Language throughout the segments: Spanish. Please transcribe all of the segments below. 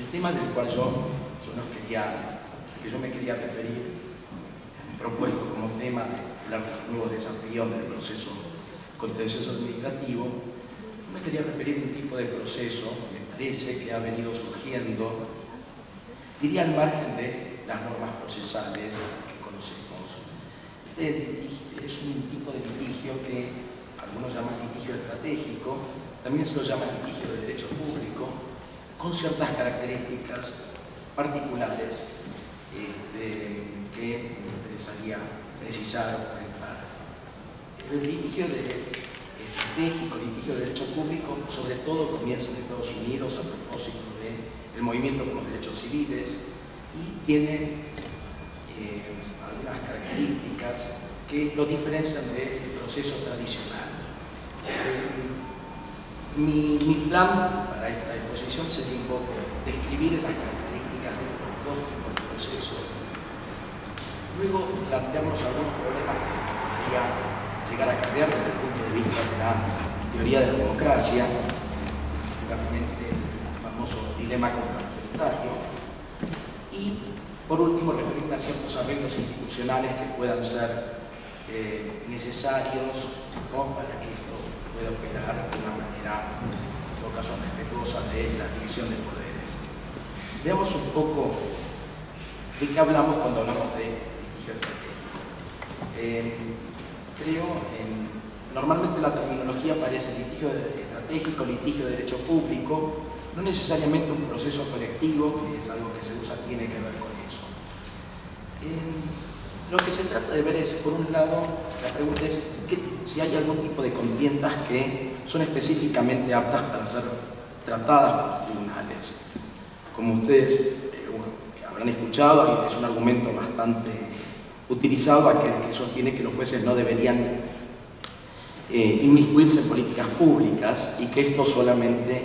El tema del cual yo me quería referir, propuesto como tema de hablar de los nuevos desafíos del proceso contencioso administrativo, yo me quería referir a un tipo de proceso que me parece que ha venido surgiendo, diría al margen de las normas procesales que conocemos. Este litigio es un tipo de litigio que algunos llaman litigio estratégico, también se lo llama litigio de derecho público, con ciertas características particulares que me interesaría precisar o comentar. El litigio estratégico, el litigio de derecho público, sobre todo comienza en Estados Unidos a propósito del movimiento por los derechos civiles y tiene algunas características que lo diferencian del proceso tradicional. Mi plan para esta exposición sería un poco describir las características de los dos tipos de procesos, luego plantearnos algunos problemas que podría llegar a cambiar desde el punto de vista de la teoría de la democracia, particularmente el famoso dilema contradictorio, y por último referirme a ciertos arreglos institucionales que puedan ser necesarios para que esto pueda operar de una manera, en todo caso, respetuosa de la división de poderes. Veamos un poco de qué hablamos cuando hablamos de litigio estratégico. Normalmente la terminología aparece litigio estratégico, litigio de derecho público, no necesariamente un proceso colectivo, que es algo que se usa, tiene que ver con eso. Lo que se trata de ver es, por un lado, la pregunta es si hay algún tipo de contiendas que son específicamente aptas para ser tratadas por los tribunales. Como ustedes habrán escuchado, es un argumento bastante utilizado aquel que sostiene que los jueces no deberían inmiscuirse en políticas públicas y que esto solamente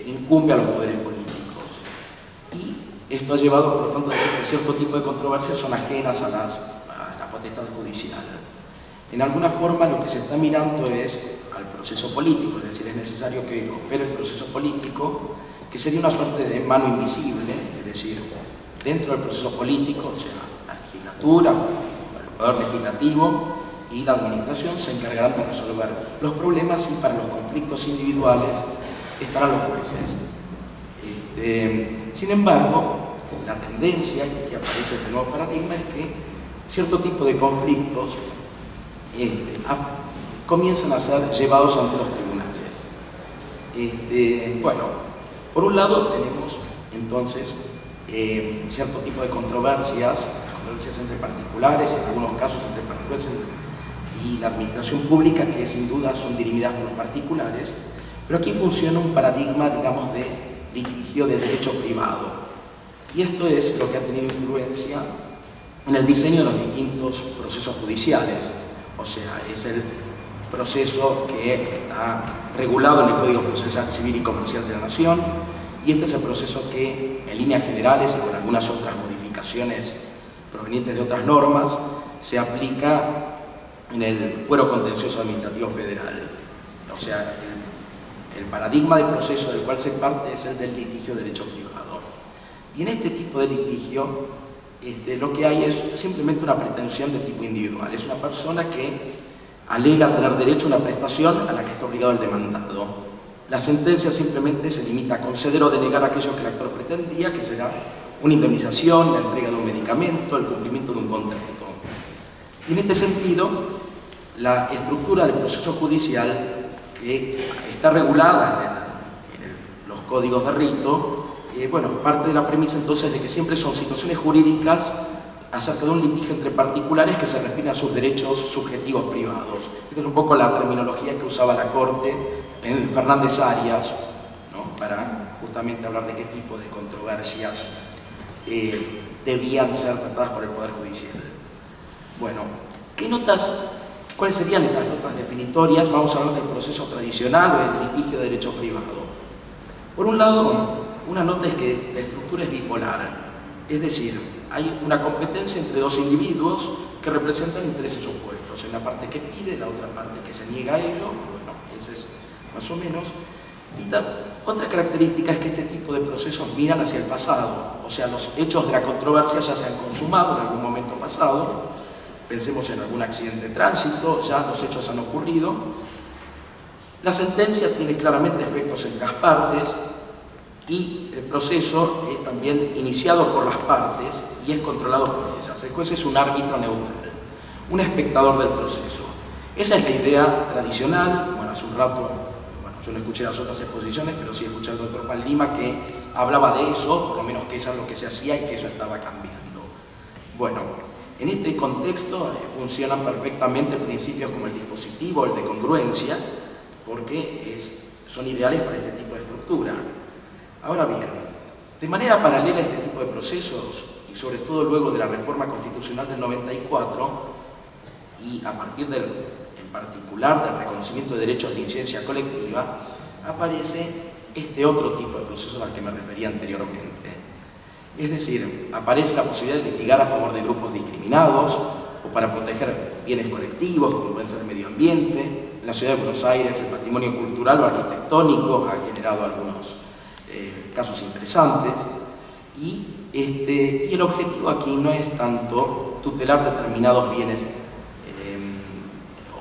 incumbe a los poderes políticos. Y esto ha llevado, por lo tanto, a decir que cierto tipo de controversias son ajenas a la potestad judicial. En alguna forma lo que se está mirando es al proceso político, es decir, es necesario que opere el proceso político, que sería una suerte de mano invisible, es decir, dentro del proceso político, o sea, la legislatura, el poder legislativo y la administración se encargarán de resolver los problemas y para los conflictos individuales estarán los jueces. Sin embargo, la tendencia que aparece este nuevo paradigma es que cierto tipo de conflictos comienzan a ser llevados ante los tribunales. Bueno, por un lado tenemos entonces cierto tipo de controversias entre particulares, en algunos casos entre particulares y la administración pública, que sin duda son dirimidas por los particulares, pero aquí funciona un paradigma, digamos, de litigio de derecho privado. Y esto es lo que ha tenido influencia en el diseño de los distintos procesos judiciales. O sea, es el proceso que está regulado en el Código Procesal Civil y Comercial de la Nación, y este es el proceso que, en líneas generales y con algunas otras modificaciones provenientes de otras normas, se aplica en el Fuero Contencioso Administrativo Federal. O sea, el paradigma de proceso del cual se parte es el del litigio de derecho privado. Y en este tipo de litigio, lo que hay es simplemente una pretensión de tipo individual. Es una persona que alega tener derecho a una prestación a la que está obligado el demandado. La sentencia simplemente se limita a conceder o denegar aquello que el actor pretendía, que será una indemnización, la entrega de un medicamento, el cumplimiento de un contrato. Y en este sentido, la estructura del proceso judicial, que está regulada en los códigos de rito, bueno, parte de la premisa entonces de que siempre son situaciones jurídicas acerca de un litigio entre particulares que se refieren a sus derechos subjetivos privados. Esta es un poco la terminología que usaba la Corte en Fernández Arias, ¿no?, para justamente hablar de qué tipo de controversias debían ser tratadas por el Poder Judicial. Bueno, ¿cuáles serían estas notas definitorias? Vamos a hablar del proceso tradicional o del litigio de derecho privado. Por un lado, una nota es que la estructura es bipolar, es decir, hay una competencia entre dos individuos que representan intereses opuestos, en la parte que pide, la otra parte que se niega a ello. Bueno, ese es más o menos. Otra característica es que este tipo de procesos miran hacia el pasado, o sea, los hechos de la controversia ya se han consumado en algún momento pasado, pensemos en algún accidente de tránsito, ya los hechos han ocurrido. La sentencia tiene claramente efectos en las partes y el proceso es también iniciado por las partes y es controlado por ellas. El juez es un árbitro neutral, un espectador del proceso. Esa es la idea tradicional. Bueno, hace un rato, yo no escuché las otras exposiciones, pero sí escuché al doctor Paldima que hablaba de eso, por lo menos que eso es lo que se hacía y que eso estaba cambiando. Bueno, en este contexto funcionan perfectamente principios como el dispositivo, el de congruencia, porque son ideales para este tipo de estructura. Ahora bien, de manera paralela a este tipo de procesos, y sobre todo luego de la reforma constitucional del 94, y a partir en particular del reconocimiento de derechos de incidencia colectiva, aparece este otro tipo de procesos al que me refería anteriormente. Es decir, aparece la posibilidad de litigar a favor de grupos discriminados o para proteger bienes colectivos, como pueden ser el medio ambiente. En la ciudad de Buenos Aires, el patrimonio cultural o arquitectónico ha generado algunos casos interesantes. Y el objetivo aquí no es tanto tutelar determinados bienes,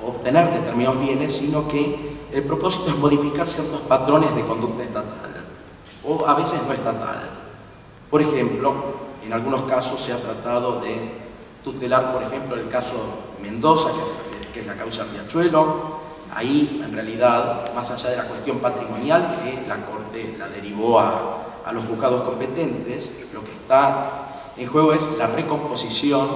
obtener determinados bienes, sino que el propósito es modificar ciertos patrones de conducta estatal, o a veces no estatal. Por ejemplo, en algunos casos se ha tratado de tutelar, por ejemplo, el caso Mendoza, que es la causa Riachuelo. Ahí, en realidad, más allá de la cuestión patrimonial, que la Corte la derivó a los juzgados competentes, lo que está en juego es la recomposición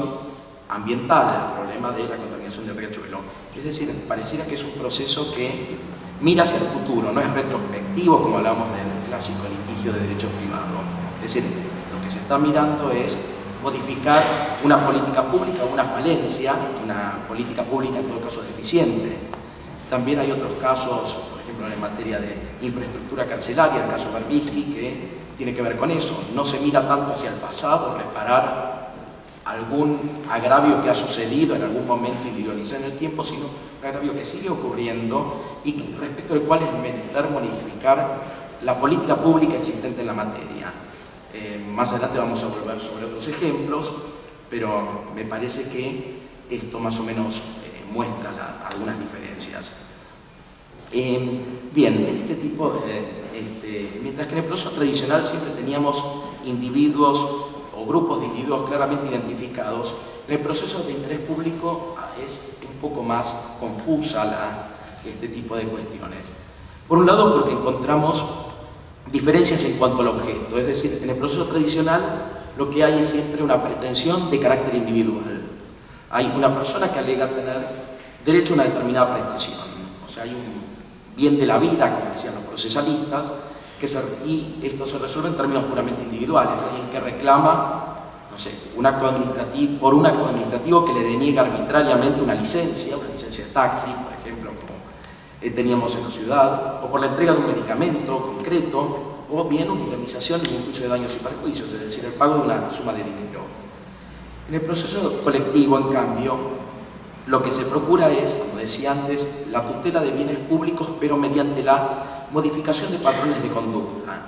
ambiental, el problema de la contaminación del riachuelo. Es decir, pareciera que es un proceso que mira hacia el futuro, no es retrospectivo como hablamos del clásico litigio de derecho privado. Es decir, lo que se está mirando es modificar una política pública o una falencia, una política pública en todo caso deficiente. También hay otros casos, por ejemplo en materia de infraestructura carcelaria, el caso Berbisky, que tiene que ver con eso. No se mira tanto hacia el pasado, reparar algún agravio que ha sucedido en algún momento individualizado en el tiempo, sino un agravio que sigue ocurriendo y respecto al cual es menester modificar la política pública existente en la materia. Más adelante vamos a volver sobre otros ejemplos, pero me parece que esto más o menos muestra algunas diferencias. Bien, en este tipo, mientras que en el proceso tradicional siempre teníamos individuos o grupos de individuos claramente identificados, en el proceso de interés público es un poco más confusa este tipo de cuestiones. Por un lado, porque encontramos diferencias en cuanto al objeto, es decir, en el proceso tradicional lo que hay es siempre una pretensión de carácter individual. Hay una persona que alega tener derecho a una determinada prestación, o sea, hay un bien de la vida, como decían los procesalistas, y esto se resuelve en términos puramente individuales. Alguien que reclama, no sé, un acto administrativo, por un acto administrativo que le deniega arbitrariamente una licencia de taxi, por ejemplo, como teníamos en la ciudad, o por la entrega de un medicamento concreto, o bien una indemnización incluso de daños y perjuicios, es decir, el pago de una suma de dinero. En el proceso colectivo, en cambio, lo que se procura es, como decía antes, la tutela de bienes públicos, pero mediante la modificación de patrones de conducta.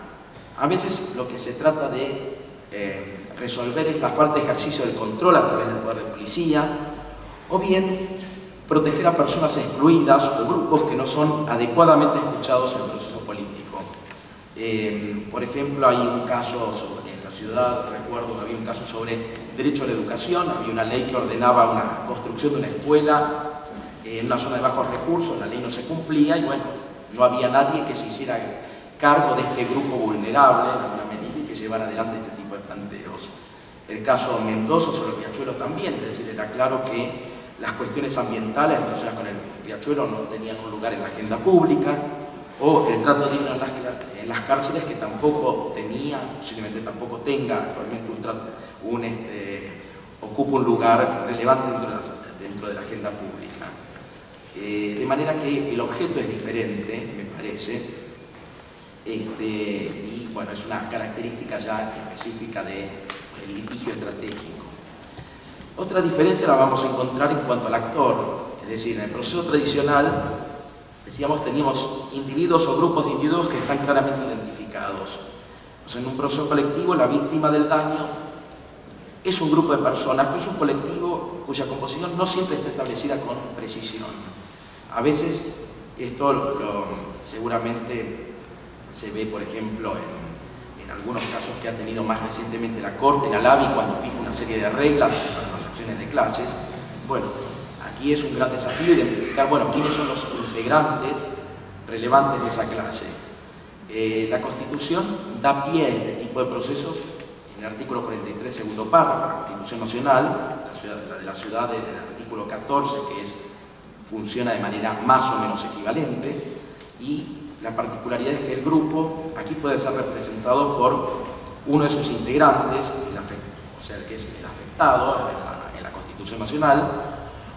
A veces lo que se trata de resolver es la falta de ejercicio del control a través del poder de policía, o bien proteger a personas excluidas o grupos que no son adecuadamente escuchados en el proceso político. Por ejemplo, hay un caso en la ciudad, recuerdo, había un caso sobre derecho a la educación, había una ley que ordenaba una construcción de una escuela en una zona de bajos recursos, la ley no se cumplía y bueno, no había nadie que se hiciera cargo de este grupo vulnerable en alguna medida y que llevara adelante este tipo de planteos. El caso Mendoza sobre el riachuelo también, es decir, era claro que las cuestiones ambientales relacionadas con el riachuelo no tenían un lugar en la agenda pública, o el trato digno en las cárceles, que tampoco tenía, posiblemente tampoco tenga actualmente ocupa un lugar relevante dentro de la agenda pública. De manera que el objeto es diferente, me parece, y bueno, es una característica ya específica del litigio estratégico. Otra diferencia la vamos a encontrar en cuanto al actor, es decir, en el proceso tradicional decíamos, teníamos individuos o grupos de individuos que están claramente identificados. O sea, en un proceso colectivo, la víctima del daño es un grupo de personas, pero es un colectivo cuya composición no siempre está establecida con precisión. A veces esto seguramente se ve, por ejemplo, en algunos casos que ha tenido más recientemente la Corte, en la ABI, cuando fija una serie de reglas para las acciones de clases. Bueno, aquí es un gran desafío identificar, bueno, quiénes son los integrantes relevantes de esa clase. La Constitución da pie a este tipo de procesos en el artículo 43, segundo párrafo, la Constitución Nacional, la de la ciudad, en el artículo 14, que funciona de manera más o menos equivalente, y la particularidad es que el grupo aquí puede ser representado por uno de sus integrantes, o sea, que es el afectado en la Constitución Nacional,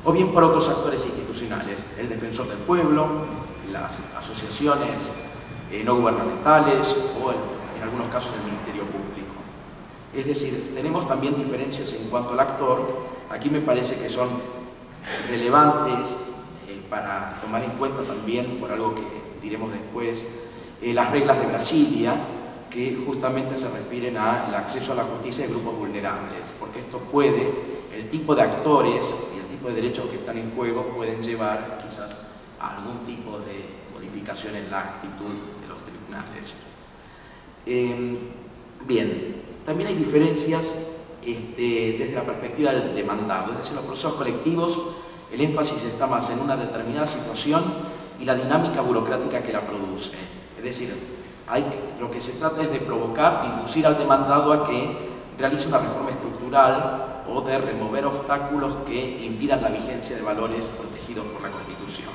o bien por otros actores institucionales, el defensor del pueblo, las asociaciones no gubernamentales o en algunos casos el Ministerio Público. Es decir, tenemos también diferencias en cuanto al actor. Aquí me parece que son relevantes para tomar en cuenta también, por algo que diremos después, las reglas de Brasilia, que justamente se refieren al acceso a la justicia de grupos vulnerables, porque esto el tipo de actores y el tipo de derechos que están en juego pueden llevar quizás a algún tipo de modificación en la actitud de los tribunales. Bien, también hay diferencias desde la perspectiva del demandado, es decir, en los procesos colectivos el énfasis está más en una determinada situación y la dinámica burocrática que la produce. Es decir, lo que se trata es de provocar, de inducir al demandado a que realice una reforma estructural o de remover obstáculos que impidan la vigencia de valores protegidos por la Constitución.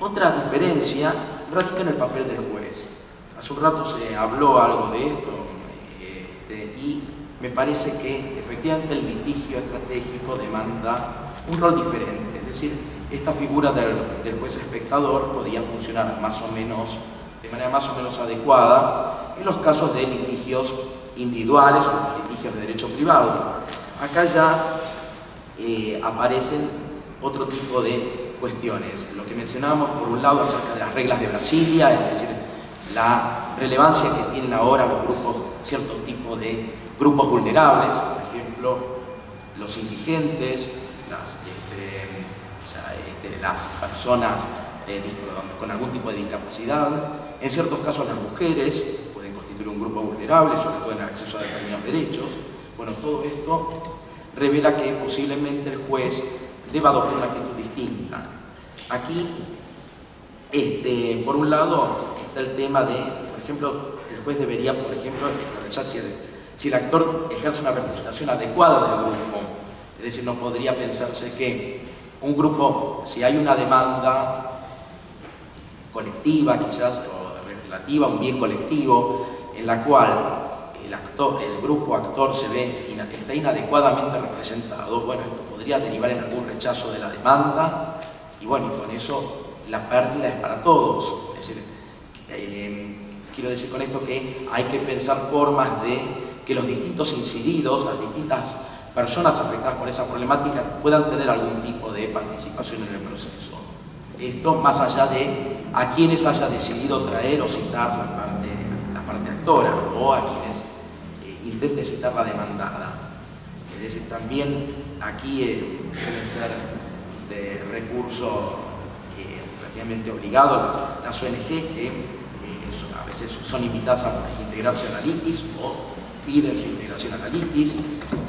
Otra diferencia radica en el papel del juez. Hace un rato se habló algo de esto y me parece que efectivamente el litigio estratégico demanda un rol diferente. Es decir, esta figura del juez espectador podía funcionar más o menos, de manera más o menos adecuada en los casos de litigios individuales o los litigios de derecho privado. Acá ya aparecen otro tipo de cuestiones. Lo que mencionábamos por un lado acerca de las reglas de Brasilia, es decir, la relevancia que tienen ahora los grupos, cierto tipo de grupos vulnerables, por ejemplo, los indigentes, las personas con algún tipo de discapacidad. En ciertos casos las mujeres pueden constituir un grupo vulnerable, sobre todo en el acceso a determinados derechos. Bueno, todo esto revela que posiblemente el juez deba adoptar una actitud distinta. Aquí, por un lado, está el tema de, por ejemplo, el juez debería, por ejemplo, establecer si el actor ejerce una representación adecuada del grupo. Es decir, no podría pensarse que un grupo, si hay una demanda colectiva quizás, o relativa a un bien colectivo, en la cual el grupo actor está inadecuadamente representado, bueno, esto podría derivar en algún rechazo de la demanda y bueno, y con eso la pérdida es para todos. Es decir, quiero decir con esto que hay que pensar formas de que los distintos incididos, las distintas personas afectadas por esa problemática puedan tener algún tipo de participación en el proceso. Esto más allá de a quienes haya decidido traer o citar la parte actora o a quienes intente citar la demandada. Es decir, también aquí suelen ser de recurso prácticamente obligado las ONGs que a veces son invitadas a integrarse a la litis o piden su integración a la litis,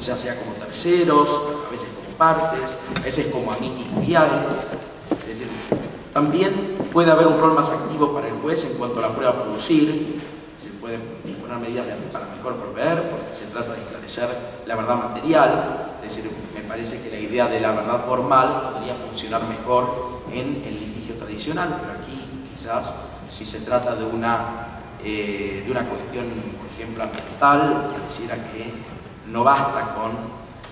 ya sea como terceros, a veces como partes, a veces como amici curiae. Es decir, también puede haber un rol más activo para el juez en cuanto a la prueba a producir. Se puede disponer medidas para mejor proveer, porque se trata de esclarecer la verdad material. Es decir, me parece que la idea de la verdad formal podría funcionar mejor en el litigio tradicional, pero aquí quizás si se trata de una cuestión, por ejemplo, ambiental, pareciera que no basta con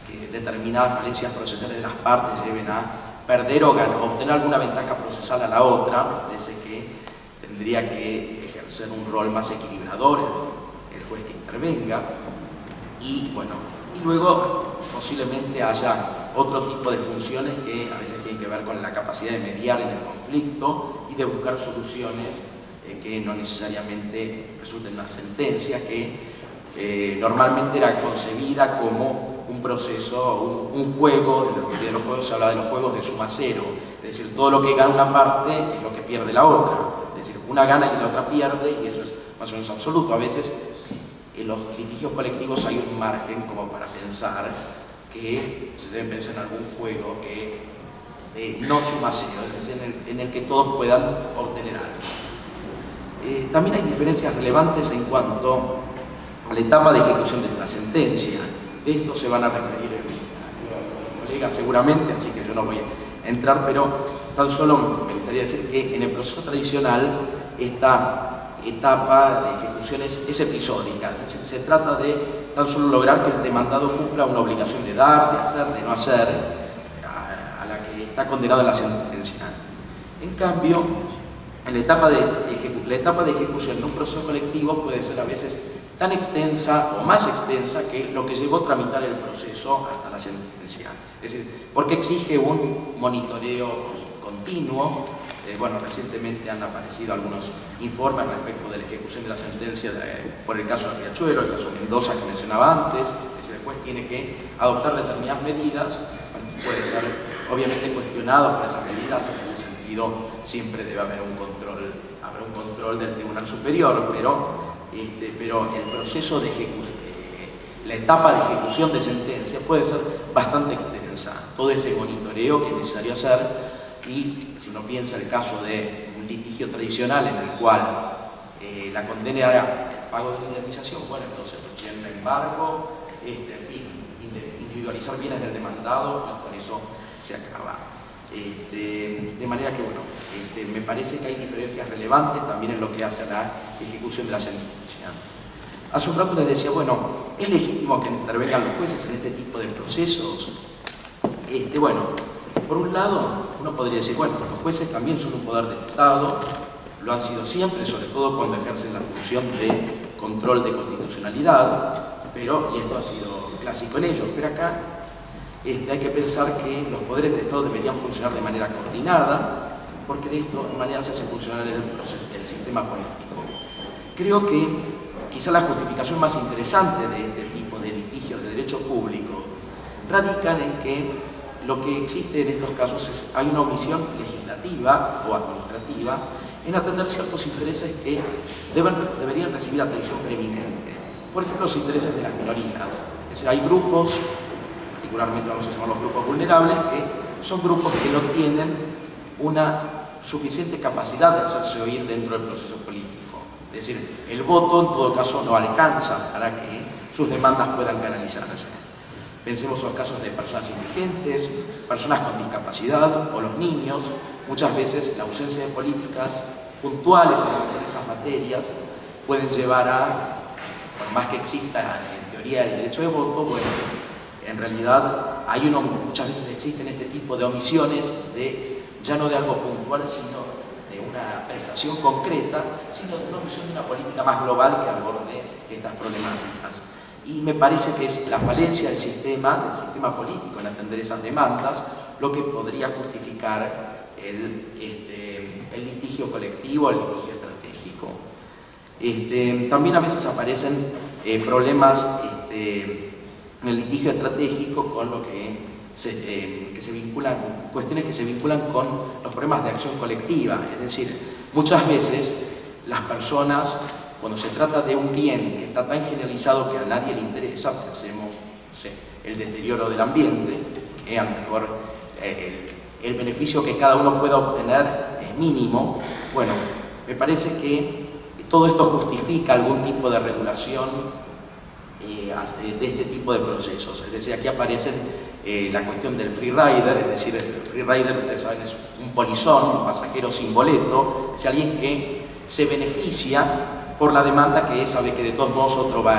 que determinadas falencias procesales de las partes lleven a perder o obtener alguna ventaja procesal a la otra. Me parece que tendría que ejercer un rol más equilibrador el juez que intervenga y bueno, y luego posiblemente haya otro tipo de funciones que a veces tienen que ver con la capacidad de mediar en el conflicto y de buscar soluciones que no necesariamente resulten en una sentencia que normalmente era concebida como un proceso, un juego. De los juegos se habla de los juegos de suma cero, es decir, todo lo que gana una parte es lo que pierde la otra, es decir, una gana y la otra pierde, y eso es más o menos absoluto. A veces en los litigios colectivos hay un margen como para pensar que se debe pensar en algún juego que no suma cero, es decir, en el que todos puedan obtener algo. También hay diferencias relevantes en cuanto a la etapa de ejecución de la sentencia. De esto se van a referir los colegas seguramente, así que yo no voy a entrar, pero tan solo me gustaría decir que en el proceso tradicional esta etapa de ejecución es episódica, es decir, se trata de tan solo lograr que el demandado cumpla una obligación de dar, de hacer, de no hacer, a la que está condenado en la sentencia. En cambio, en la etapa de ejecución en un proceso colectivo puede ser a veces tan extensa o más extensa que lo que llevó a tramitar el proceso hasta la sentencia. Es decir, porque exige un monitoreo continuo. Bueno, recientemente han aparecido algunos informes respecto de la ejecución de la sentencia por el caso de Riachuelo, el caso de Mendoza que mencionaba antes. Es decir, el juez tiene que adoptar determinadas medidas, puede ser obviamente cuestionado por esas medidas. En ese sentido siempre debe haber un control del Tribunal Superior, pero el proceso de ejecución, la etapa de ejecución de sentencia puede ser bastante extensa. Todo ese monitoreo que es necesario hacer, y si uno piensa el caso de un litigio tradicional en el cual la condena era el pago de la indemnización, bueno, entonces pusieron un embargo, en fin, individualizar bienes del demandado y con eso se acaba. De manera que, bueno, me parece que hay diferencias relevantes también en lo que hace a la ejecución de la sentencia. Hace un rato les decía, bueno, ¿es legítimo que intervengan los jueces en este tipo de procesos? Bueno, por un lado, uno podría decir, bueno, los jueces también son un poder del Estado, lo han sido siempre, sobre todo cuando ejercen la función de control de constitucionalidad, y esto ha sido clásico en ellos, pero acá hay que pensar que los poderes del Estado deberían funcionar de manera coordinada, porque de esta manera se hace funcionar el sistema político. Creo que quizá la justificación más interesante de este tipo de litigios de derecho público radican en que lo que existe en estos casos es hay una omisión legislativa o administrativa en atender ciertos intereses que deberían recibir atención preeminente. Por ejemplo, los intereses de las minorías. Es decir, hay grupos, particularmente vamos a llamar los grupos vulnerables, que son grupos que no tienen una suficiente capacidad de hacerse oír dentro del proceso político. Es decir, el voto en todo caso no alcanza para que sus demandas puedan canalizarse. Pensemos en los casos de personas indigentes, personas con discapacidad o los niños. Muchas veces la ausencia de políticas puntuales en esas materias pueden llevar a, por más que exista en teoría el derecho de voto, bueno, en realidad muchas veces existen este tipo de omisiones ya no de algo puntual, sino de una prestación concreta, sino de una omisión de una política más global que aborde estas problemáticas. Y me parece que es la falencia del sistema político en atender esas demandas lo que podría justificar el litigio colectivo, el litigio estratégico. También a veces aparecen problemas en el litigio estratégico con lo que se vinculan, cuestiones que se vinculan con los problemas de acción colectiva. Es decir, muchas veces las personas, cuando se trata de un bien que está tan generalizado que a nadie le interesa, pensemos, no sé, el deterioro del ambiente, que a lo mejor el beneficio que cada uno pueda obtener es mínimo. Bueno, me parece que todo esto justifica algún tipo de regulación de este tipo de procesos. Es decir, aquí aparece la cuestión del free rider, es decir, el free rider, ustedes saben, es un polizón, un pasajero sin boleto, es alguien que se beneficia por la demanda que sabe que de todos modos otro va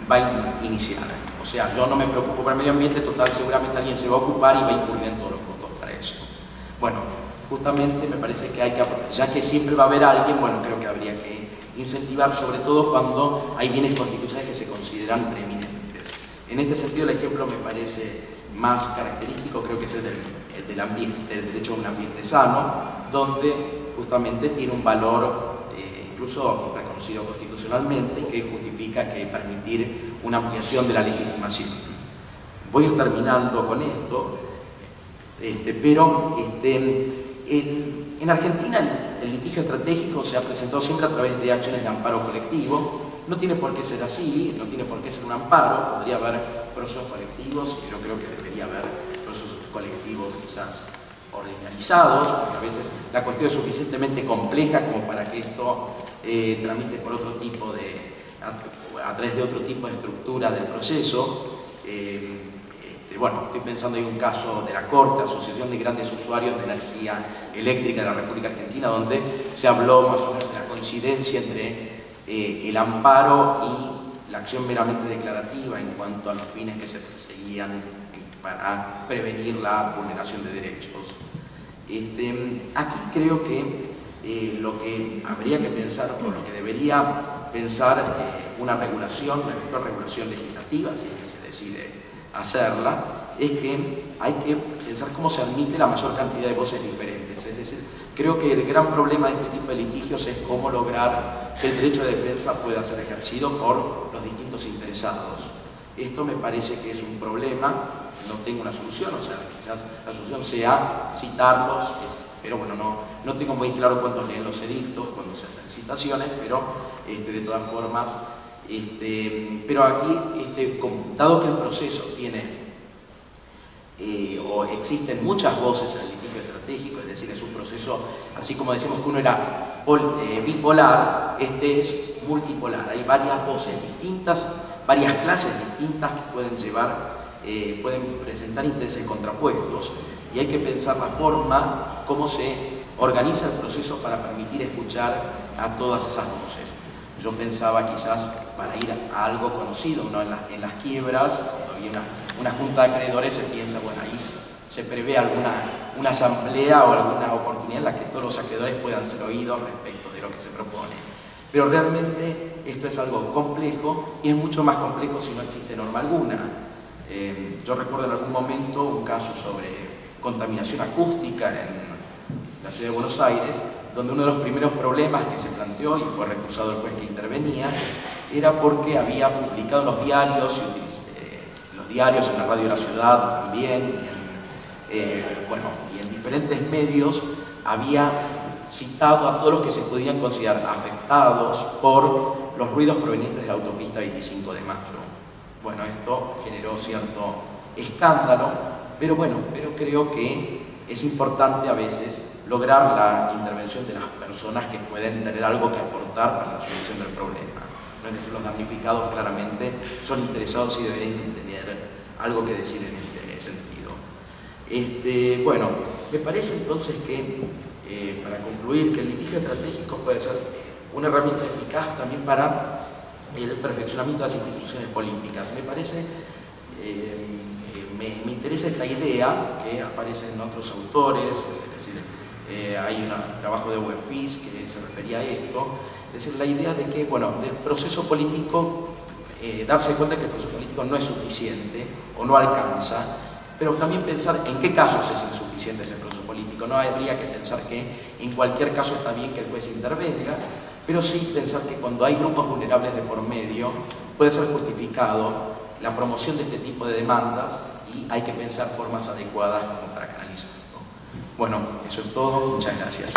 a iniciar. O sea, yo no me preocupo por el medio ambiente, total, seguramente alguien se va a ocupar y va a incurrir en todos los costos para eso. Bueno, justamente me parece que ya que siempre va a haber alguien, bueno, creo que habría que incentivar, sobre todo cuando hay bienes constitucionales que se consideran preeminentes. En este sentido, el ejemplo me parece más característico creo que es el del ambiente, el derecho a un ambiente sano, donde justamente tiene un valor incluso reconocido constitucionalmente, que justifica que permitir una ampliación de la legitimación. Voy a ir terminando con esto, pero en Argentina el litigio estratégico se ha presentado siempre a través de acciones de amparo colectivo. No tiene por qué ser así, no tiene por qué ser un amparo, podría haber procesos colectivos, y yo creo que debería haber procesos colectivos quizás ordinarizados, porque a veces la cuestión es suficientemente compleja como para que esto tramite por otro tipo a través de otro tipo de estructura del proceso. Bueno, estoy pensando en un caso de la Corte, Asociación de Grandes Usuarios de Energía Eléctrica de la República Argentina, donde se habló más o menos de la coincidencia entre el amparo y la acción meramente declarativa en cuanto a los fines que se perseguían para prevenir la vulneración de derechos. Aquí creo que lo que habría que pensar, o lo que debería pensar una regulación, una eventual regulación legislativa, si es que se decide hacerla, es que hay que pensar cómo se admite la mayor cantidad de voces diferentes. Es decir, creo que el gran problema de este tipo de litigios es cómo lograr que el derecho de defensa pueda ser ejercido por los distintos interesados. Esto me parece que es un problema, no tengo una solución, o sea, quizás la solución sea citarlos, pero bueno, no tengo muy claro cuántos leen los edictos cuando se hacen citaciones, pero de todas formas, pero aquí, dado que el proceso tiene o existen muchas voces en el litigio estratégico, es decir, es un proceso, así como decimos que uno era bipolar, este es multipolar, hay varias voces distintas, varias clases distintas que pueden pueden presentar intereses contrapuestos, y hay que pensar la forma, cómo se organiza el proceso para permitir escuchar a todas esas voces. Yo pensaba quizás para ir a algo conocido, ¿no? En las quiebras, cuando había una junta de acreedores, se piensa, bueno, ahí se prevé una asamblea o alguna oportunidad en la que todos los acreedores puedan ser oídos respecto de lo que se propone. Pero realmente esto es algo complejo, y es mucho más complejo si no existe norma alguna. Yo recuerdo en algún momento un caso sobre contaminación acústica en la ciudad de Buenos Aires, donde uno de los primeros problemas que se planteó, y fue recusado el juez que intervenía, era porque había publicado en los diarios, en la radio de la ciudad también, y en diferentes medios, había citado a todos los que se podían considerar afectados por los ruidos provenientes de la autopista 25 de Mayo. Bueno, esto generó cierto escándalo, pero creo que es importante a veces lograr la intervención de las personas que pueden tener algo que aportar para la solución del problema. No es decir, los damnificados claramente son interesados y deberían tener algo que decir en este sentido. Me parece entonces que, para concluir, que el litigio estratégico puede ser una herramienta eficaz también para el perfeccionamiento de las instituciones políticas. Me parece, me interesa esta idea que aparece en otros autores, es decir, hay un trabajo de Buenfils que se refería a esto, es decir, la idea de que, del proceso político, darse cuenta que el proceso político no es suficiente o no alcanza, pero también pensar en qué casos es insuficiente ese proceso político. No habría que pensar que en cualquier caso está bien que el juez intervenga, pero sí pensar que cuando hay grupos vulnerables de por medio puede ser justificado la promoción de este tipo de demandas, y hay que pensar formas adecuadas como para canalizarlo. Bueno, eso es todo. Muchas gracias.